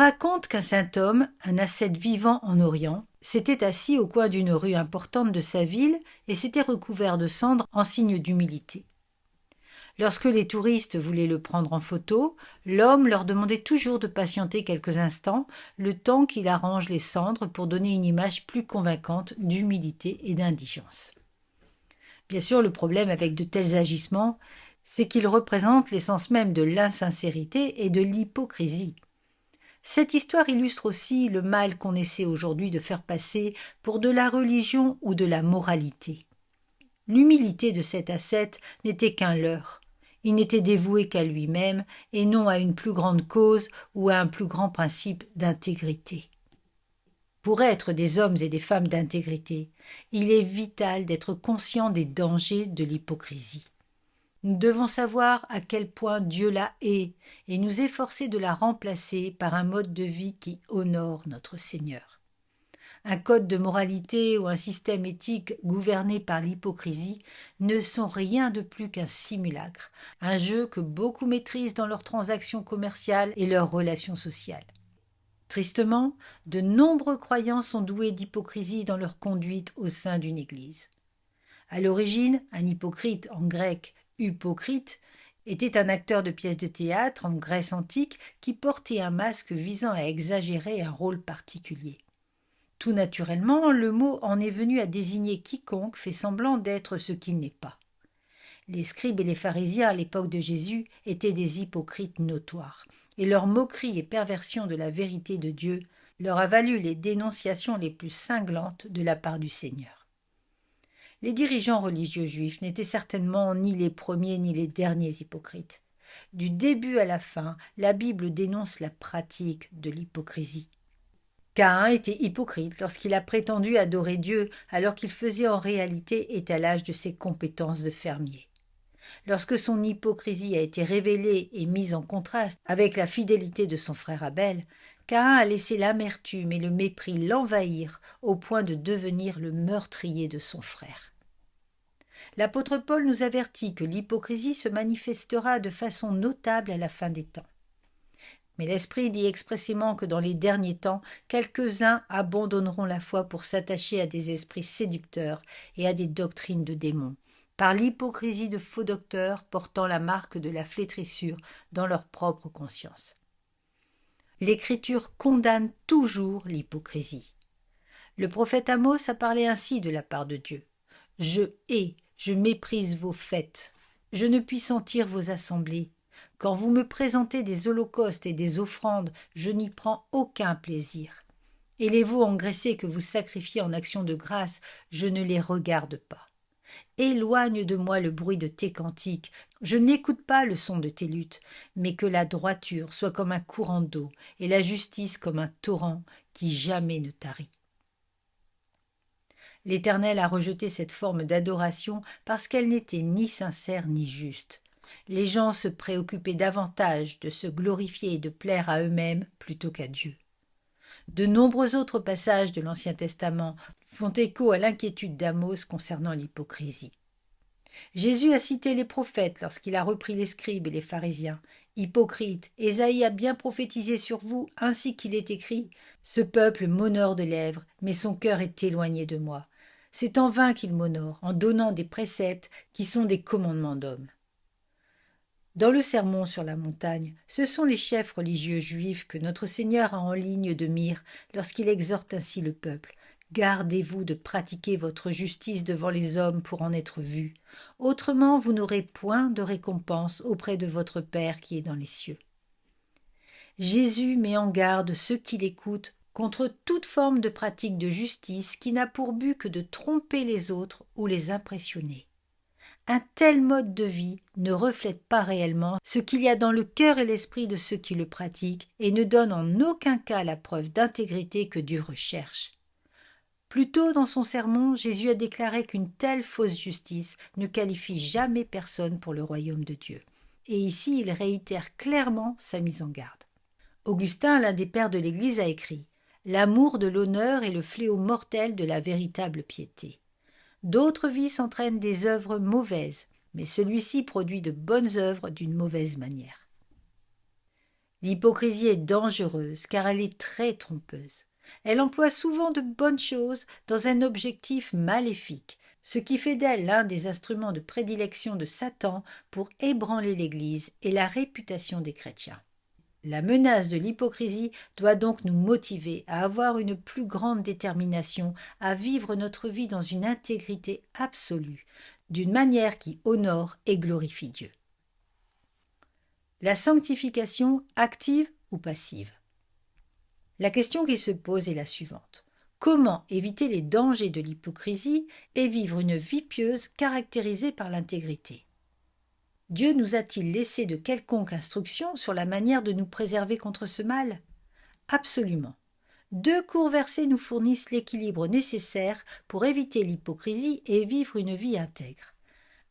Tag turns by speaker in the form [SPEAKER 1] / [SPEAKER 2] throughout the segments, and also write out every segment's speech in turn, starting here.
[SPEAKER 1] raconte qu'un saint homme, un ascète vivant en Orient, s'était assis au coin d'une rue importante de sa ville et s'était recouvert de cendres en signe d'humilité. Lorsque les touristes voulaient le prendre en photo, l'homme leur demandait toujours de patienter quelques instants, le temps qu'il arrange les cendres pour donner une image plus convaincante d'humilité et d'indigence. Bien sûr, le problème avec de tels agissements, c'est qu'ils représentent l'essence même de l'insincérité et de l'hypocrisie. Cette histoire illustre aussi le mal qu'on essaie aujourd'hui de faire passer pour de la religion ou de la moralité. L'humilité de cet ascète n'était qu'un leurre. Il n'était dévoué qu'à lui-même et non à une plus grande cause ou à un plus grand principe d'intégrité. Pour être des hommes et des femmes d'intégrité, il est vital d'être conscient des dangers de l'hypocrisie. Nous devons savoir à quel point Dieu la hait et nous efforcer de la remplacer par un mode de vie qui honore notre Seigneur. Un code de moralité ou un système éthique gouverné par l'hypocrisie ne sont rien de plus qu'un simulacre, un jeu que beaucoup maîtrisent dans leurs transactions commerciales et leurs relations sociales. Tristement, de nombreux croyants sont doués d'hypocrisie dans leur conduite au sein d'une église. À l'origine, un hypocrite, en grec hypocrite, était un acteur de pièces de théâtre en Grèce antique qui portait un masque visant à exagérer un rôle particulier. Tout naturellement, le mot en est venu à désigner quiconque fait semblant d'être ce qu'il n'est pas. Les scribes et les pharisiens à l'époque de Jésus étaient des hypocrites notoires, et leur moquerie et perversion de la vérité de Dieu leur a valu les dénonciations les plus cinglantes de la part du Seigneur. Les dirigeants religieux juifs n'étaient certainement ni les premiers ni les derniers hypocrites. Du début à la fin, la Bible dénonce la pratique de l'hypocrisie. Caïn était hypocrite lorsqu'il a prétendu adorer Dieu alors qu'il faisait en réalité étalage de ses compétences de fermier. Lorsque son hypocrisie a été révélée et mise en contraste avec la fidélité de son frère Abel, Caïn a laissé l'amertume et le mépris l'envahir au point de devenir le meurtrier de son frère. L'apôtre Paul nous avertit que l'hypocrisie se manifestera de façon notable à la fin des temps. Mais l'Esprit dit expressément que dans les derniers temps, quelques-uns abandonneront la foi pour s'attacher à des esprits séducteurs et à des doctrines de démons, par l'hypocrisie de faux docteurs portant la marque de la flétrissure dans leur propre conscience. L'Écriture condamne toujours l'hypocrisie. Le prophète Amos a parlé ainsi de la part de Dieu. « Je hais, je méprise vos fêtes, je ne puis sentir vos assemblées. Quand vous me présentez des holocaustes et des offrandes, je n'y prends aucun plaisir. Et les veaux engraissés que vous sacrifiez en action de grâce, je ne les regarde pas. Éloigne de moi le bruit de tes cantiques, je n'écoute pas le son de tes luttes, mais que la droiture soit comme un courant d'eau et la justice comme un torrent qui jamais ne tarit. » L'Éternel a rejeté cette forme d'adoration parce qu'elle n'était ni sincère ni juste. Les gens se préoccupaient davantage de se glorifier et de plaire à eux-mêmes plutôt qu'à Dieu. De nombreux autres passages de l'Ancien Testament font écho à l'inquiétude d'Amos concernant l'hypocrisie. Jésus a cité les prophètes lorsqu'il a repris les scribes et les pharisiens. « Hypocrites, Ésaïe a bien prophétisé sur vous, ainsi qu'il est écrit. Ce peuple m'honore de lèvres, mais son cœur est éloigné de moi. C'est en vain qu'il m'honore, en donnant des préceptes qui sont des commandements d'hommes. » Dans le sermon sur la montagne, ce sont les chefs religieux juifs que notre Seigneur a en ligne de mire lorsqu'il exhorte ainsi le peuple. « Gardez-vous de pratiquer votre justice devant les hommes pour en être vus. Autrement, vous n'aurez point de récompense auprès de votre Père qui est dans les cieux. » Jésus met en garde ceux qui l'écoutent contre toute forme de pratique de justice qui n'a pour but que de tromper les autres ou les impressionner. Un tel mode de vie ne reflète pas réellement ce qu'il y a dans le cœur et l'esprit de ceux qui le pratiquent et ne donne en aucun cas la preuve d'intégrité que Dieu recherche. Plus tôt dans son sermon, Jésus a déclaré qu'une telle fausse justice ne qualifie jamais personne pour le royaume de Dieu. Et ici, il réitère clairement sa mise en garde. Augustin, l'un des pères de l'Église, a écrit « L'amour de l'honneur est le fléau mortel de la véritable piété. D'autres vices entraînent des œuvres mauvaises, mais celui-ci produit de bonnes œuvres d'une mauvaise manière. » L'hypocrisie est dangereuse car elle est très trompeuse. Elle emploie souvent de bonnes choses dans un objectif maléfique, ce qui fait d'elle l'un des instruments de prédilection de Satan pour ébranler l'Église et la réputation des chrétiens. La menace de l'hypocrisie doit donc nous motiver à avoir une plus grande détermination à vivre notre vie dans une intégrité absolue, d'une manière qui honore et glorifie Dieu. La sanctification active ou passive? La question qui se pose est la suivante. Comment éviter les dangers de l'hypocrisie et vivre une vie pieuse caractérisée par l'intégrité? Dieu nous a-t-il laissé de quelconques instructions sur la manière de nous préserver contre ce mal? Absolument. 2 courts versets nous fournissent l'équilibre nécessaire pour éviter l'hypocrisie et vivre une vie intègre.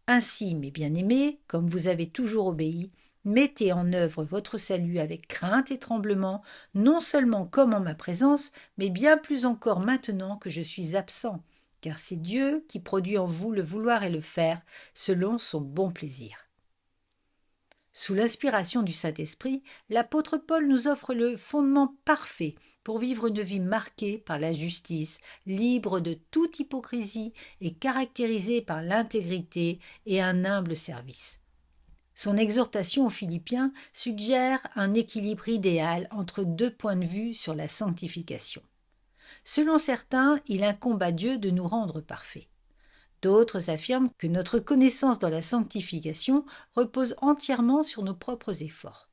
[SPEAKER 1] Ainsi, mes bien-aimés, comme vous avez toujours obéi, mettez en œuvre votre salut avec crainte et tremblement, non seulement comme en ma présence, mais bien plus encore maintenant que je suis absent, car c'est Dieu qui produit en vous le vouloir et le faire, selon son bon plaisir. Sous l'inspiration du Saint-Esprit, l'apôtre Paul nous offre le fondement parfait pour vivre une vie marquée par la justice, libre de toute hypocrisie et caractérisée par l'intégrité et un humble service. Son exhortation aux Philippiens suggère un équilibre idéal entre 2 points de vue sur la sanctification. Selon certains, il incombe à Dieu de nous rendre parfaits. D'autres affirment que notre connaissance dans la sanctification repose entièrement sur nos propres efforts.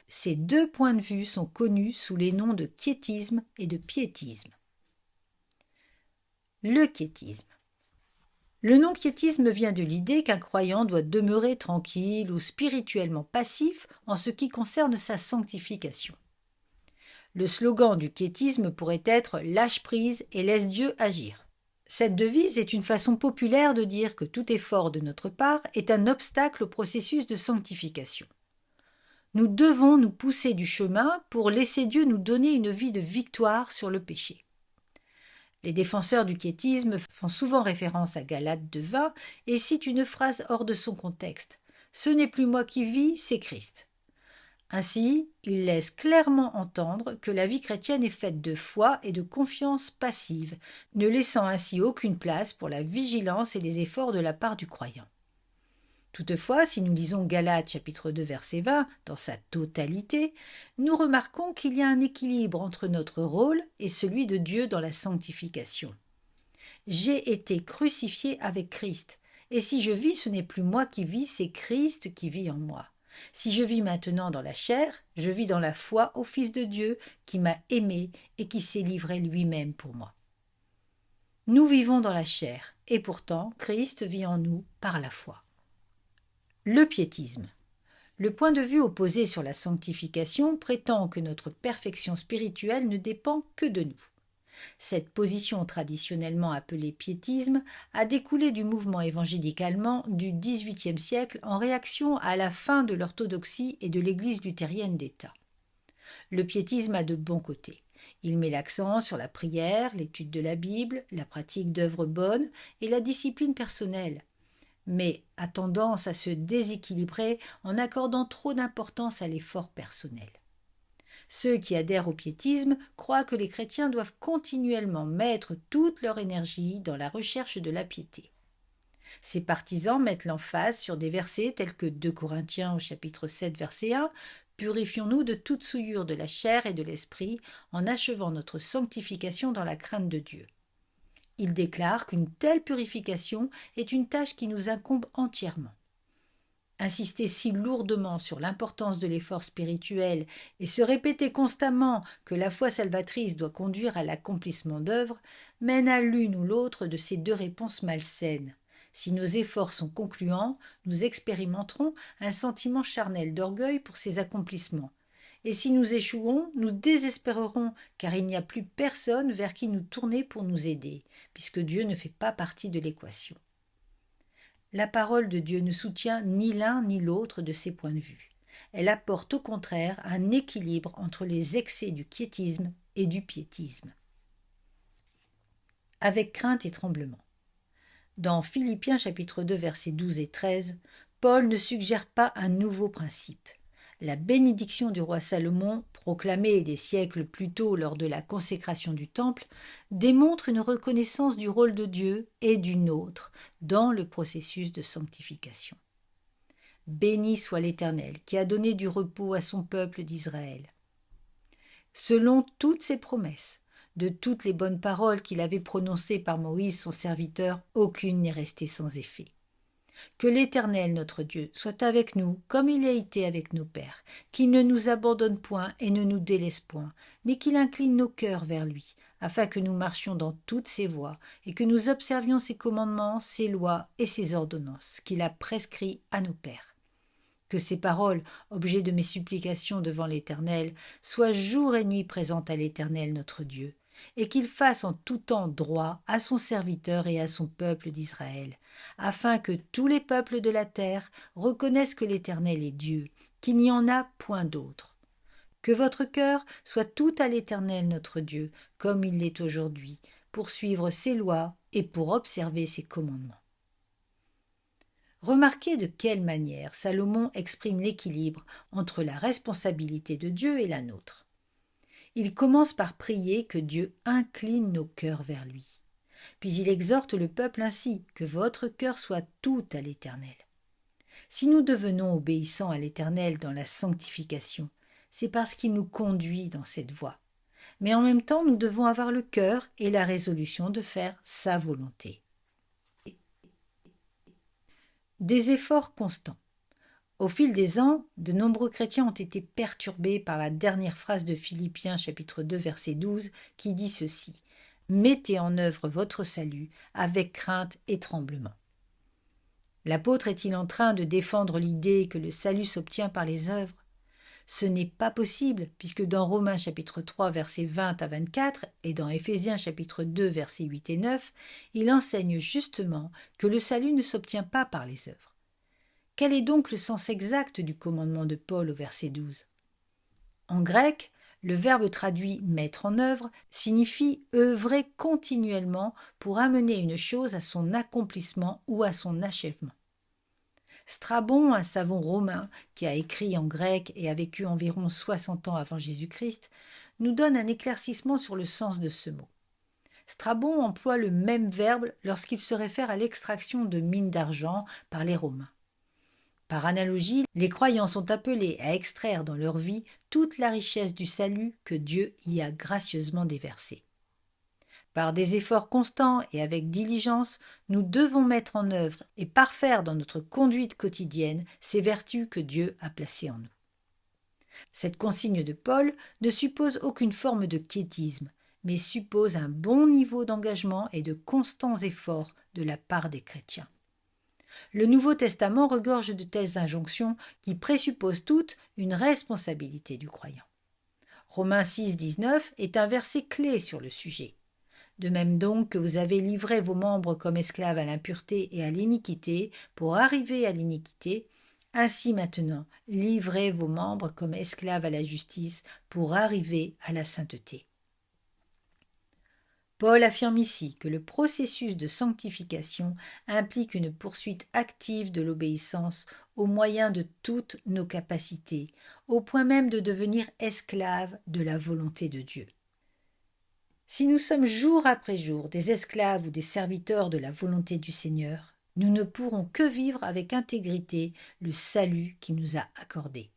[SPEAKER 1] Ces 2 points de vue sont connus sous les noms de quiétisme et de piétisme. Le quiétisme. Le nom quiétisme vient de l'idée qu'un croyant doit demeurer tranquille ou spirituellement passif en ce qui concerne sa sanctification. Le slogan du quiétisme pourrait être « Lâche prise et laisse Dieu agir ». Cette devise est une façon populaire de dire que tout effort de notre part est un obstacle au processus de sanctification. Nous devons nous pousser du chemin pour laisser Dieu nous donner une vie de victoire sur le péché. Les défenseurs du quiétisme font souvent référence à Galates 2:20 et citent une phrase hors de son contexte. « Ce n'est plus moi qui vis, c'est Christ ». Ainsi, il laisse clairement entendre que la vie chrétienne est faite de foi et de confiance passive, ne laissant ainsi aucune place pour la vigilance et les efforts de la part du croyant. Toutefois, si nous lisons Galates chapitre 2 verset 20 dans sa totalité, nous remarquons qu'il y a un équilibre entre notre rôle et celui de Dieu dans la sanctification. « J'ai été crucifié avec Christ, et si je vis, ce n'est plus moi qui vis, c'est Christ qui vit en moi. Si je vis maintenant dans la chair, je vis dans la foi au Fils de Dieu qui m'a aimé et qui s'est livré lui-même pour moi. » Nous vivons dans la chair, et pourtant Christ vit en nous par la foi. Le piétisme. Le point de vue opposé sur la sanctification prétend que notre perfection spirituelle ne dépend que de nous. Cette position traditionnellement appelée piétisme a découlé du mouvement évangélique allemand du XVIIIe siècle en réaction à la fin de l'orthodoxie et de l'Église luthérienne d'État. Le piétisme a de bons côtés. Il met l'accent sur la prière, l'étude de la Bible, la pratique d'œuvres bonnes et la discipline personnelle, mais a tendance à se déséquilibrer en accordant trop d'importance à l'effort personnel. Ceux qui adhèrent au piétisme croient que les chrétiens doivent continuellement mettre toute leur énergie dans la recherche de la piété. Ces partisans mettent l'emphase sur des versets tels que 2 Corinthiens au chapitre 7 verset 1 « Purifions-nous de toute souillure de la chair et de l'esprit en achevant notre sanctification dans la crainte de Dieu. » Ils déclarent qu'une telle purification est une tâche qui nous incombe entièrement. Insister si lourdement sur l'importance de l'effort spirituel et se répéter constamment que la foi salvatrice doit conduire à l'accomplissement d'œuvres mène à l'une ou l'autre de ces 2 réponses malsaines. Si nos efforts sont concluants, nous expérimenterons un sentiment charnel d'orgueil pour ces accomplissements. Et si nous échouons, nous désespérerons, car il n'y a plus personne vers qui nous tourner pour nous aider, puisque Dieu ne fait pas partie de l'équation. La parole de Dieu ne soutient ni l'un ni l'autre de ces points de vue. Elle apporte au contraire un équilibre entre les excès du quiétisme et du piétisme. Avec crainte et tremblement. Dans Philippiens chapitre 2 versets 12 et 13, Paul ne suggère pas un nouveau principe. La bénédiction du roi Salomon, proclamée des siècles plus tôt lors de la consécration du temple, démontre une reconnaissance du rôle de Dieu et du nôtre dans le processus de sanctification. Béni soit l'Éternel qui a donné du repos à son peuple d'Israël. Selon toutes ses promesses, de toutes les bonnes paroles qu'il avait prononcées par Moïse son serviteur, aucune n'est restée sans effet. Que l'Éternel notre Dieu soit avec nous comme il a été avec nos pères, qu'il ne nous abandonne point et ne nous délaisse point, mais qu'il incline nos cœurs vers lui, afin que nous marchions dans toutes ses voies et que nous observions ses commandements, ses lois et ses ordonnances qu'il a prescrits à nos pères. Que ces paroles, objet de mes supplications devant l'Éternel, soient jour et nuit présentes à l'Éternel notre Dieu, et qu'il fasse en tout temps droit à son serviteur et à son peuple d'Israël, afin que tous les peuples de la terre reconnaissent que l'Éternel est Dieu, qu'il n'y en a point d'autre. Que votre cœur soit tout à l'Éternel notre Dieu, comme il l'est aujourd'hui, pour suivre ses lois et pour observer ses commandements. Remarquez de quelle manière Salomon exprime l'équilibre entre la responsabilité de Dieu et la nôtre. Il commence par prier que Dieu incline nos cœurs vers lui. Puis il exhorte le peuple ainsi, que votre cœur soit tout à l'Éternel. Si nous devenons obéissants à l'Éternel dans la sanctification, c'est parce qu'il nous conduit dans cette voie. Mais en même temps, nous devons avoir le cœur et la résolution de faire sa volonté. Des efforts constants. Au fil des ans, de nombreux chrétiens ont été perturbés par la dernière phrase de Philippiens chapitre 2 verset 12 qui dit ceci : « Mettez en œuvre votre salut avec crainte et tremblement. » L'apôtre est-il en train de défendre l'idée que le salut s'obtient par les œuvres ? Ce n'est pas possible, puisque dans Romains chapitre 3 versets 20 à 24 et dans Éphésiens chapitre 2 versets 8 et 9, il enseigne justement que le salut ne s'obtient pas par les œuvres. Quel est donc le sens exact du commandement de Paul au verset 12 ? En grec, le verbe traduit « mettre en œuvre » signifie œuvrer continuellement pour amener une chose à son accomplissement ou à son achèvement. Strabon, un savant romain qui a écrit en grec et a vécu environ 60 ans avant Jésus-Christ, nous donne un éclaircissement sur le sens de ce mot. Strabon emploie le même verbe lorsqu'il se réfère à l'extraction de mines d'argent par les Romains. Par analogie, les croyants sont appelés à extraire dans leur vie toute la richesse du salut que Dieu y a gracieusement déversée. Par des efforts constants et avec diligence, nous devons mettre en œuvre et parfaire dans notre conduite quotidienne ces vertus que Dieu a placées en nous. Cette consigne de Paul ne suppose aucune forme de quiétisme, mais suppose un bon niveau d'engagement et de constants efforts de la part des chrétiens. Le Nouveau Testament regorge de telles injonctions qui présupposent toutes une responsabilité du croyant. Romains 6, 19 est un verset clé sur le sujet. De même donc que vous avez livré vos membres comme esclaves à l'impureté et à l'iniquité pour arriver à l'iniquité, ainsi maintenant, livrez vos membres comme esclaves à la justice pour arriver à la sainteté. Paul affirme ici que le processus de sanctification implique une poursuite active de l'obéissance au moyen de toutes nos capacités, au point même de devenir esclaves de la volonté de Dieu. Si nous sommes jour après jour des esclaves ou des serviteurs de la volonté du Seigneur, nous ne pourrons que vivre avec intégrité le salut qu'il nous a accordé.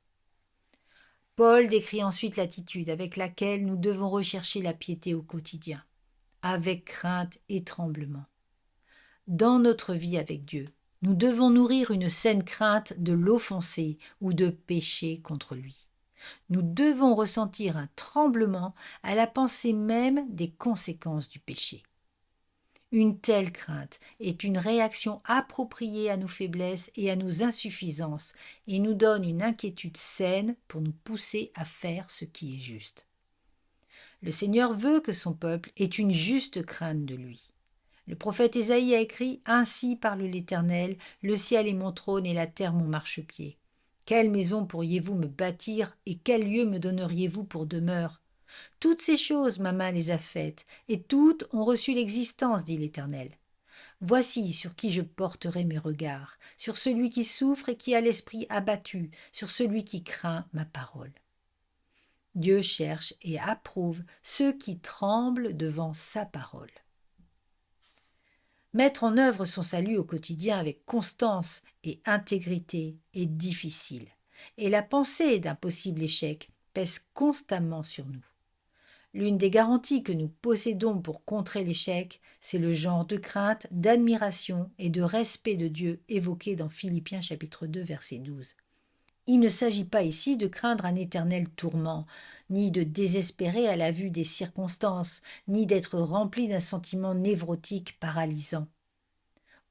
[SPEAKER 1] Paul décrit ensuite l'attitude avec laquelle nous devons rechercher la piété au quotidien, avec crainte et tremblement. Dans notre vie avec Dieu, nous devons nourrir une saine crainte de l'offenser ou de pécher contre lui. Nous devons ressentir un tremblement à la pensée même des conséquences du péché. Une telle crainte est une réaction appropriée à nos faiblesses et à nos insuffisances et nous donne une inquiétude saine pour nous pousser à faire ce qui est juste. Le Seigneur veut que son peuple ait une juste crainte de lui. Le prophète Ésaïe a écrit « Ainsi parle l'Éternel, le ciel est mon trône et la terre mon marchepied. Quelle maison pourriez-vous me bâtir et quel lieu me donneriez-vous pour demeure ? Toutes ces choses ma main les a faites, et toutes ont reçu l'existence, dit l'Éternel. Voici sur qui je porterai mes regards, sur celui qui souffre et qui a l'esprit abattu, sur celui qui craint ma parole. Dieu cherche et approuve ceux qui tremblent devant sa parole. Mettre en œuvre son salut au quotidien avec constance et intégrité est difficile, et la pensée d'un possible échec pèse constamment sur nous. L'une des garanties que nous possédons pour contrer l'échec, c'est le genre de crainte, d'admiration et de respect de Dieu évoqué dans Philippiens chapitre 2 verset 12. Il ne s'agit pas ici de craindre un éternel tourment, ni de désespérer à la vue des circonstances, ni d'être rempli d'un sentiment névrotique paralysant.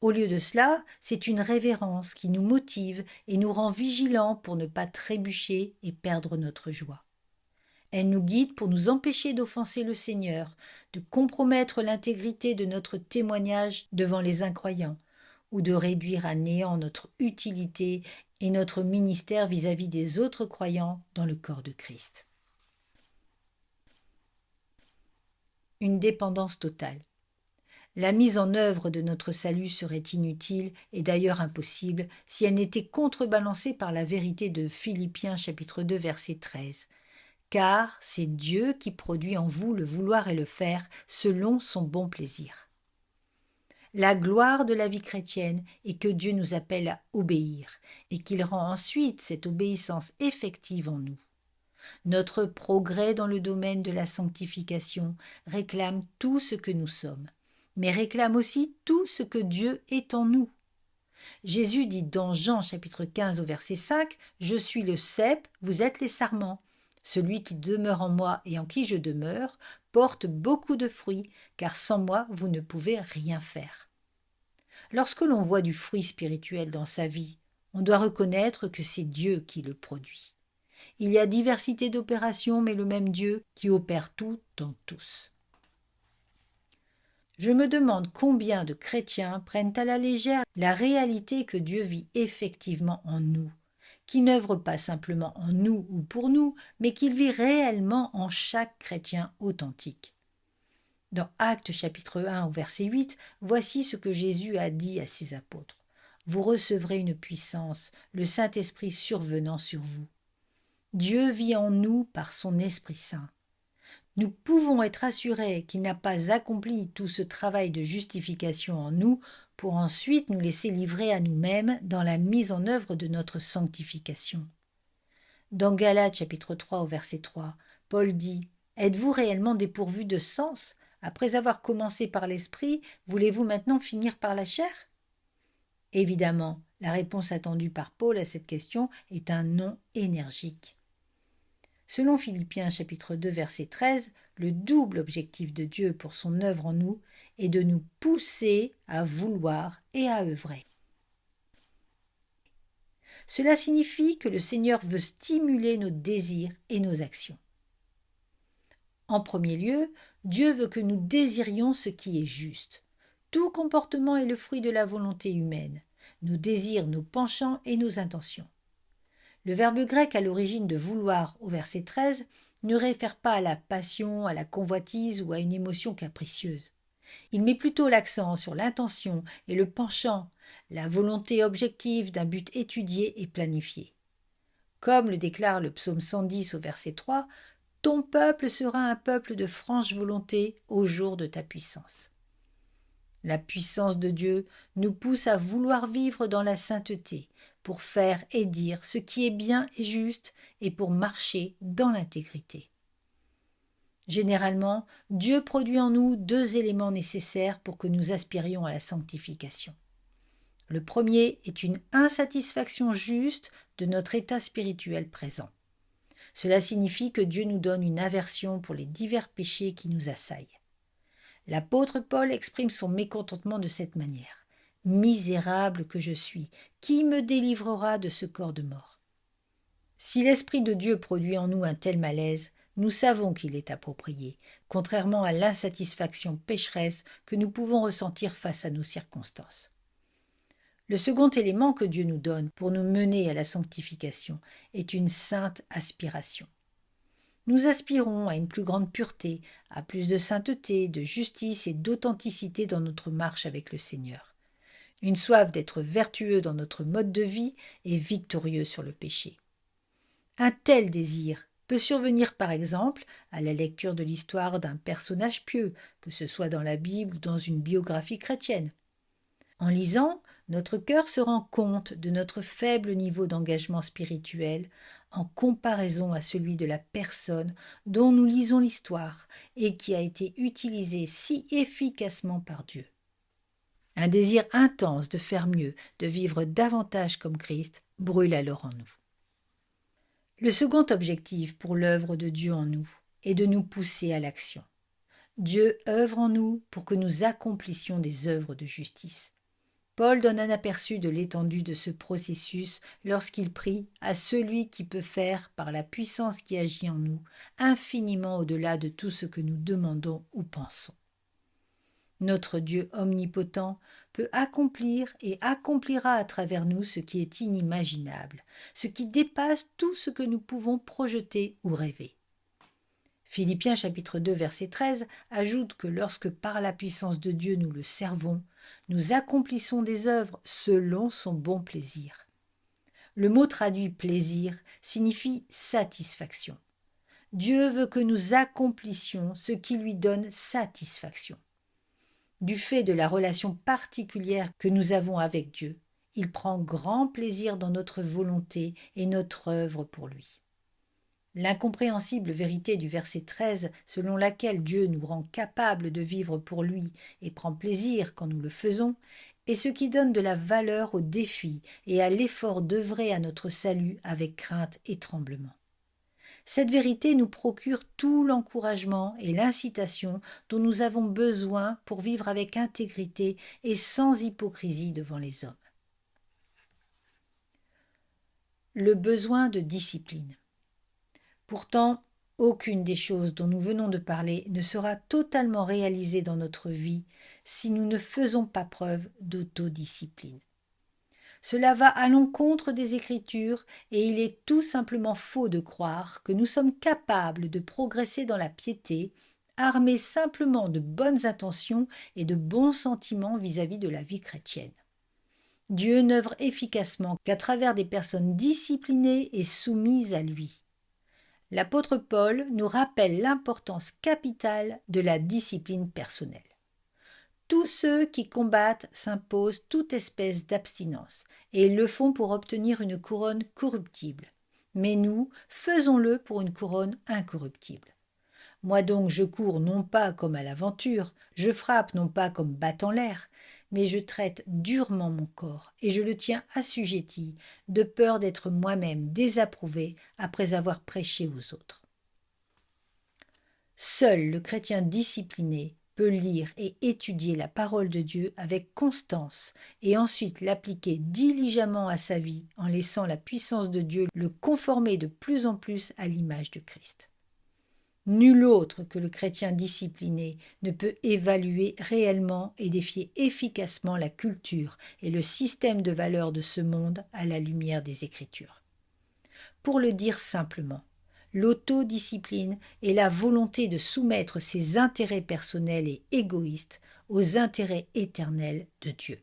[SPEAKER 1] Au lieu de cela, c'est une révérence qui nous motive et nous rend vigilants pour ne pas trébucher et perdre notre joie. Elle nous guide pour nous empêcher d'offenser le Seigneur, de compromettre l'intégrité de notre témoignage devant les incroyants, ou de réduire à néant notre utilité et notre ministère vis-à-vis des autres croyants dans le corps de Christ. Une dépendance totale. La mise en œuvre de notre salut serait inutile et d'ailleurs impossible si elle n'était contrebalancée par la vérité de Philippiens chapitre 2 verset 13. Car c'est Dieu qui produit en vous le vouloir et le faire selon son bon plaisir. La gloire de la vie chrétienne est que Dieu nous appelle à obéir et qu'il rend ensuite cette obéissance effective en nous. Notre progrès dans le domaine de la sanctification réclame tout ce que nous sommes, mais réclame aussi tout ce que Dieu est en nous. Jésus dit dans Jean chapitre 15 au verset 5 « Je suis le cep, vous êtes les sarments. Celui qui demeure en moi et en qui je demeure porte beaucoup de fruits, car sans moi vous ne pouvez rien faire. » Lorsque l'on voit du fruit spirituel dans sa vie, on doit reconnaître que c'est Dieu qui le produit. Il y a diversité d'opérations, mais le même Dieu qui opère tout dans tous. Je me demande combien de chrétiens prennent à la légère la réalité que Dieu vit effectivement en nous, qui n'œuvre pas simplement en nous ou pour nous, mais qu'il vit réellement en chaque chrétien authentique. Dans Actes chapitre 1 au verset 8, voici ce que Jésus a dit à ses apôtres. « Vous recevrez une puissance, le Saint-Esprit survenant sur vous. Dieu vit en nous par son Esprit Saint. Nous pouvons être assurés qu'il n'a pas accompli tout ce travail de justification en nous pour ensuite nous laisser livrer à nous-mêmes dans la mise en œuvre de notre sanctification. Dans Galates chapitre 3 au verset 3, Paul dit « Êtes-vous réellement dépourvus de sens ? Après avoir commencé par l'esprit, voulez-vous maintenant finir par la chair ?» Évidemment, la réponse attendue par Paul à cette question est un non énergique. Selon Philippiens chapitre 2 verset 13, le double objectif de Dieu pour son œuvre en nous est de nous pousser à vouloir et à œuvrer. Cela signifie que le Seigneur veut stimuler nos désirs et nos actions. En premier lieu, Dieu veut que nous désirions ce qui est juste. Tout comportement est le fruit de la volonté humaine, nos désirs, nos penchants et nos intentions. Le verbe grec à l'origine de vouloir au verset 13 ne réfère pas à la passion, à la convoitise ou à une émotion capricieuse. Il met plutôt l'accent sur l'intention et le penchant, la volonté objective d'un but étudié et planifié. Comme le déclare le psaume 110 au verset 3, « Ton peuple sera un peuple de franche volonté au jour de ta puissance. » La puissance de Dieu nous pousse à vouloir vivre dans la sainteté, pour faire et dire ce qui est bien et juste et pour marcher dans l'intégrité. Généralement, Dieu produit en nous deux éléments nécessaires pour que nous aspirions à la sanctification. Le premier est une insatisfaction juste de notre état spirituel présent. Cela signifie que Dieu nous donne une aversion pour les divers péchés qui nous assaillent. L'apôtre Paul exprime son mécontentement de cette manière. « Misérable que je suis, qui me délivrera de ce corps de mort ?» Si l'Esprit de Dieu produit en nous un tel malaise, nous savons qu'il est approprié, contrairement à l'insatisfaction pécheresse que nous pouvons ressentir face à nos circonstances. Le second élément que Dieu nous donne pour nous mener à la sanctification est une sainte aspiration. Nous aspirons à une plus grande pureté, à plus de sainteté, de justice et d'authenticité dans notre marche avec le Seigneur. Une soif d'être vertueux dans notre mode de vie et victorieux sur le péché. Un tel désir peut survenir par exemple à la lecture de l'histoire d'un personnage pieux, que ce soit dans la Bible ou dans une biographie chrétienne. En lisant, notre cœur se rend compte de notre faible niveau d'engagement spirituel en comparaison à celui de la personne dont nous lisons l'histoire et qui a été utilisée si efficacement par Dieu. Un désir intense de faire mieux, de vivre davantage comme Christ, brûle alors en nous. Le second objectif pour l'œuvre de Dieu en nous est de nous pousser à l'action. Dieu œuvre en nous pour que nous accomplissions des œuvres de justice. Paul donne un aperçu de l'étendue de ce processus lorsqu'il prie à celui qui peut faire, par la puissance qui agit en nous, infiniment au-delà de tout ce que nous demandons ou pensons. Notre Dieu omnipotent peut accomplir et accomplira à travers nous ce qui est inimaginable, ce qui dépasse tout ce que nous pouvons projeter ou rêver. Philippiens chapitre 2 verset 13 ajoute que lorsque par la puissance de Dieu nous le servons, nous accomplissons des œuvres selon son bon plaisir. Le mot traduit plaisir signifie satisfaction. Dieu veut que nous accomplissions ce qui lui donne satisfaction. Du fait de la relation particulière que nous avons avec Dieu, il prend grand plaisir dans notre volonté et notre œuvre pour lui. L'incompréhensible vérité du verset 13, selon laquelle Dieu nous rend capables de vivre pour lui et prend plaisir quand nous le faisons, est ce qui donne de la valeur au défi et à l'effort d'œuvrer à notre salut avec crainte et tremblement. Cette vérité nous procure tout l'encouragement et l'incitation dont nous avons besoin pour vivre avec intégrité et sans hypocrisie devant les hommes. Le besoin de discipline. Pourtant, aucune des choses dont nous venons de parler ne sera totalement réalisée dans notre vie si nous ne faisons pas preuve d'autodiscipline. Cela va à l'encontre des Écritures et il est tout simplement faux de croire que nous sommes capables de progresser dans la piété, armés simplement de bonnes intentions et de bons sentiments vis-à-vis de la vie chrétienne. Dieu n'œuvre efficacement qu'à travers des personnes disciplinées et soumises à lui. L'apôtre Paul nous rappelle l'importance capitale de la discipline personnelle. Tous ceux qui combattent s'imposent toute espèce d'abstinence, et ils le font pour obtenir une couronne corruptible. Mais nous, faisons-le pour une couronne incorruptible. Moi donc je cours non pas comme à l'aventure, je frappe non pas comme battant l'air, mais je traite durement mon corps, et je le tiens assujetti, de peur d'être moi-même désapprouvé après avoir prêché aux autres. Seul le chrétien discipliné peut lire et étudier la parole de Dieu avec constance et ensuite l'appliquer diligemment à sa vie en laissant la puissance de Dieu le conformer de plus en plus à l'image de Christ. Nul autre que le chrétien discipliné ne peut évaluer réellement et défier efficacement la culture et le système de valeurs de ce monde à la lumière des Écritures. Pour le dire simplement, l'autodiscipline est la volonté de soumettre ses intérêts personnels et égoïstes aux intérêts éternels de Dieu.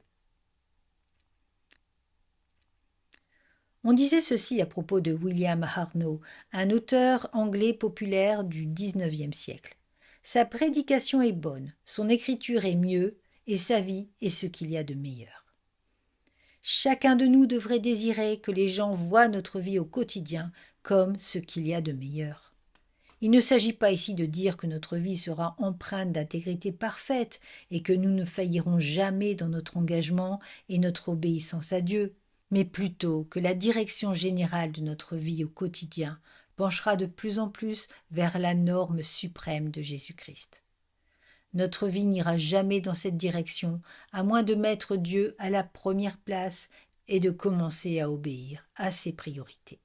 [SPEAKER 1] On disait ceci à propos de William Hartnell, un auteur anglais populaire du XIXe siècle. Sa prédication est bonne, son écriture est mieux, et sa vie est ce qu'il y a de meilleur. Chacun de nous devrait désirer que les gens voient notre vie au quotidien comme ce qu'il y a de meilleur. Il ne s'agit pas ici de dire que notre vie sera empreinte d'intégrité parfaite et que nous ne faillirons jamais dans notre engagement et notre obéissance à Dieu, mais plutôt que la direction générale de notre vie au quotidien penchera de plus en plus vers la norme suprême de Jésus-Christ. Notre vie n'ira jamais dans cette direction, à moins de mettre Dieu à la première place et de commencer à obéir à ses priorités.